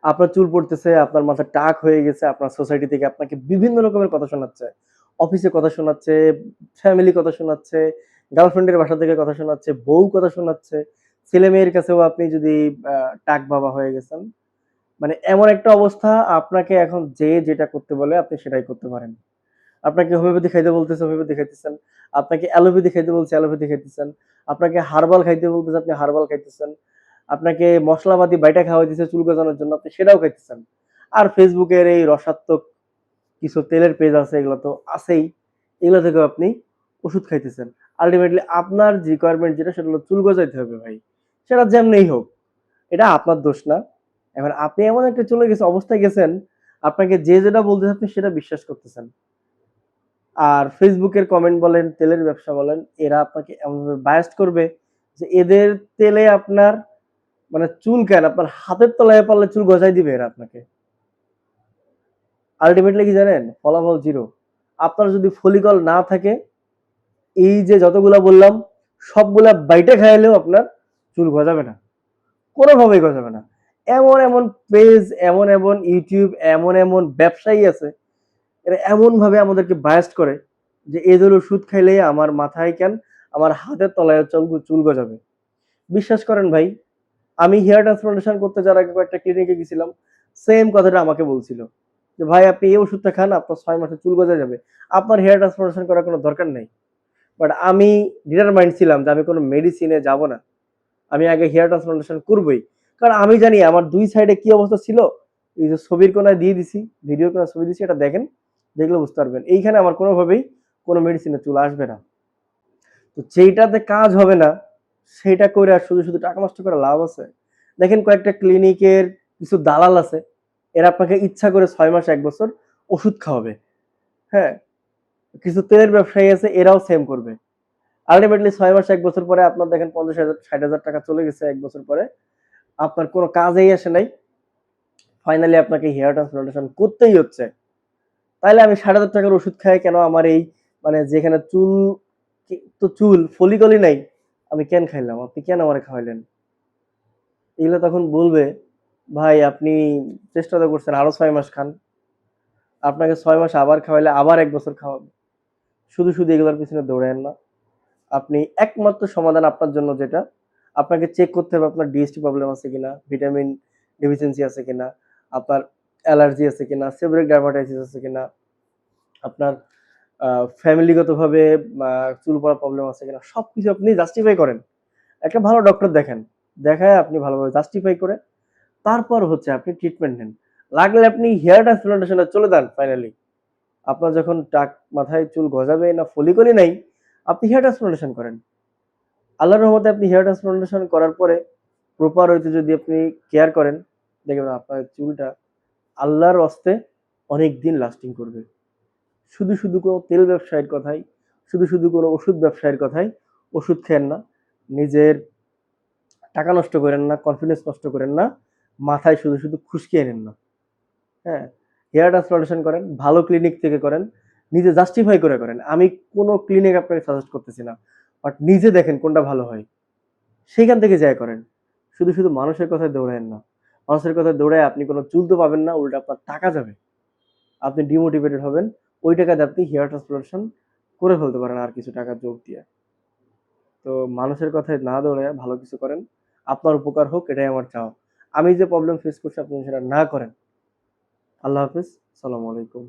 আপনার চুল পড়তেছে, আপনার মাথা টাক হয়ে গেছে, আপনার সোসাইটি থেকে আপনাকে বিভিন্ন রকমের কথা শোনাচ্ছে। অফিসে কথা শোনাচ্ছে, ফ্যামিলি কথা শোনাচ্ছে, গার্লফ্রেন্ডের বাসা থেকে কথা শোনাচ্ছে, বউ কথা শোনাচ্ছে। ছেলে-মেয়ের কাছেও আপনি যদি টাক বাবা হয়ে গেছেন। মানে এমন একটা অবস্থা আপনাকে এখন যে যেটা করতে বলে আপনি সেটাই করতে পারেন। আপনাকে হোমিওপ্যাথি খাইতে বলতেছে হোমিওপ্যাথি খাইতেছেন। আপনাকে অ্যালোপ্যাথি খাইতে বলছে অ্যালোপ্যাথি খাইতেছেন। আপনাকে হার্বাল খাইতে বলতেছে আপনি হার্বাল খাইতেছেন। আপনাকে মশলাপাতি বাইটা খাওয়াইতেছে চুল গজানোর জন্য আপনি সেটাও খাইতেছেন। আর ফেসবুকের এই রসাত্মক কিছু তেলের পেজ আছে এগুলো তো আছেই। এগুলো থেকেও আপনি ওষুধ খাইতেছেন। আল্টিমেটলি আপনার রিকোয়ারমেন্ট যেটা সেটা হলো চুল গজাইতে হবে ভাই। সেটা যেমনিই হোক। এটা আপনার দোষ না। এখন আপনি এমন একটা চলে গেছে অবস্থায় গেছেন, আপনাকে যে যেটা বলতেছে আপনি সেটা বিশ্বাস করতেছেন। আর ফেসবুকের কমেন্ট বলেন, তেলের ব্যবসা বলেন, এরা আপনাকে এমনভাবে বায়াস্ট করবে যে এদের তেলে আপনার মানে চুল কেন আপনার হাতের তলায় পারলে চুল গজায় দিবে এরা আপনাকে। আল্টিমেটলি কি জানেন? ফলাফল জিরো। আপনার যদি ফলিকল না থাকে, এই যে যতগুলা বললাম সবগুলা বাইটে খাইলেও আপনার চুল গজাবে না। কোনোভাবেই গজাবে না। এমন এমন পেজ, এমন এমন ইউটিউব, এমন এমন ব্যবসায়ী আছে এরা এমন ভাবে আমাদেরকে বায়াস্ট করে যে এদের ওষুধ খাইলে আমার মাথায় কেন আমার হাতের তলায় চুল গজাবে। বিশ্বাস করেন ভাই, আমি হেয়ার ট্রান্সপ্লান্টেশন করতে যাওয়ার আগে কয়েকটা ক্লিনিকে গেছিলাম, সেম কথাটা আমাকে বলছিল যে ভাই আপনি এই ওষুধটা খান আপনার 6 মাসে চুল গজা যাবে, আপনার হেয়ার ট্রান্সপ্লান্টেশন করার কোনো দরকার নেই। বাট আমি ডিটারমাইন্ড ছিলাম যে আমি কোনো মেডিসিনে যাব না, আমি আগে হেয়ার ট্রান্সপ্লান্টেশন করবই। কারণ আমি জানি আমার দুই সাইডে কি অবস্থা ছিল। এই যে ছবির কোনায় দিয়ে দিছি, ভিডিওর কোনায় ছবি দিছি, এটা দেখেন, দেখলে বুঝতে পারবেন এইখানে আমার কোনোভাবেই কোনো মেডিসিনে চুল আসবে না। তো যেইটাতে কাজ হবে না সেটা করে আর শুধু শুধু টাকা নষ্ট করে লাভ আছে? দেখেন কয়েকটা ক্লিনিকের কিছু দালাল আছে, এরা আপনাকে ইচ্ছা করে 6 মাস 1 বছর ওষুধ খাওয়াবে। হ্যাঁ, কিছু তেলের ব্যবসায়ী আছে এরাও সেম করবে। আলটিমেটলি 6 মাস 1 বছর পরে আপনার দেখেন 50,000 60,000 টাকা চলে গেছে 1 বছর পরে, আপনার কোনো কাজেই আসে নাই, ফাইনালি আপনাকে হেয়ার ট্রান্সপ্লান্টেশন করতেই হচ্ছে। তাইলে আমি 60,000 টাকার ওষুধ খাই কেন আমার এই মানে যেখানে চুল তো চুল ফলিকলই নাই, আমি কেন খাইলাম, আপনি কেন আমারে খাওয়াইলেন? এগুলো তখন বলবে ভাই আপনি চেষ্টা তো করছেন আরো 6 মাস খান, আপনাকে 6 মাস আবার খাওয়াইলে আবার 1 বছর খাওয়াবে। শুধু শুধু এগুলোর পিছনে দৌড়েন না। আপনি একমাত্র সমাধান আপনার জন্য যেটা, আপনাকে চেক করতে হবে আপনার ডিএসটি প্রবলেম আছে কিনা, ভিটামিন ডেফিসিয়েন্সি আছে কিনা, আপনার অ্যালার্জি আছে কিনা, সেবরিক ডার্মাটাইটিস আছে কিনা, আপনার ফ্যামিলিগতভাবে চুল পড়া প্রবলেম আছে কিনা, সবকিছু আপনি জাস্টিফাই করেন। একটা ভালো ডক্টর দেখেন, দেখায় আপনি ভালোভাবে জাস্টিফাই করে তারপর হচ্ছে আপনি ট্রিটমেন্ট নেন। লাগলে আপনি হেয়ার ট্রান্সপ্লান্টেশনে চলে যান ফাইনালি। আপনার যখন মাথায় চুল গজাবে না ফলিকলই নাই, আপনি হেয়ার ট্রান্সপ্লান্টেশন করেন। আল্লাহর রহমতে আপনি হেয়ার ট্রান্সপ্লান্টেশন করার পরে প্রপার ওয়েতে যদি আপনি কেয়ার করেন, দেখবেন আপনার চুলটা আল্লাহর হস্তে অনেক দিন লাস্টিং করবে। শুধু শুধু কোনো তেল ব্যবসায়ীর কথাই, শুধু শুধু কোনো ওষুধ ব্যবসায়ীর কথাই ওষুধ খেয়েন না, নিজের টাকা নষ্ট করেন না, কনফিডেন্স নষ্ট করেন না, মাথায় শুধু শুধু খুশকি এনেন না। হ্যাঁ, হেয়ার ট্রান্সপ্লান্টেশন করেন, ভালো ক্লিনিক থেকে করেন, নিজে জাস্টিফাই করে করেন। আমি কোনো ক্লিনিক আপনাকে সাজেস্ট করতেছি না, বাট নিজে দেখেন কোনটা ভালো হয়, সেইখান থেকে যাই করেন। শুধু শুধু মানুষের কথায় দৌড়ায়েন না। মানুষের কথায় দৌড়ায় আপনি কোনো চুল তো পাবেন না, উল্টা আপনার টাকা যাবে, আপনি ডিমোটিভেটেড হবেন। ওই টাকাতে আপনি হেয়ার ট্রান্সপ্লান্টেশন করে ফেলতে পারেন আর কিছু টাকা যোগ দিয়ে। তো মানুষের কথায় না দৌড়ায় ভালো কিছু করেন, আপনার উপকার হোক এটাই আমার চাওয়া। আমি যে প্রবলেম ফেস করছি আপনি সেটা না করেন। আল্লাহ হাফেজ, সালাম আলাইকুম।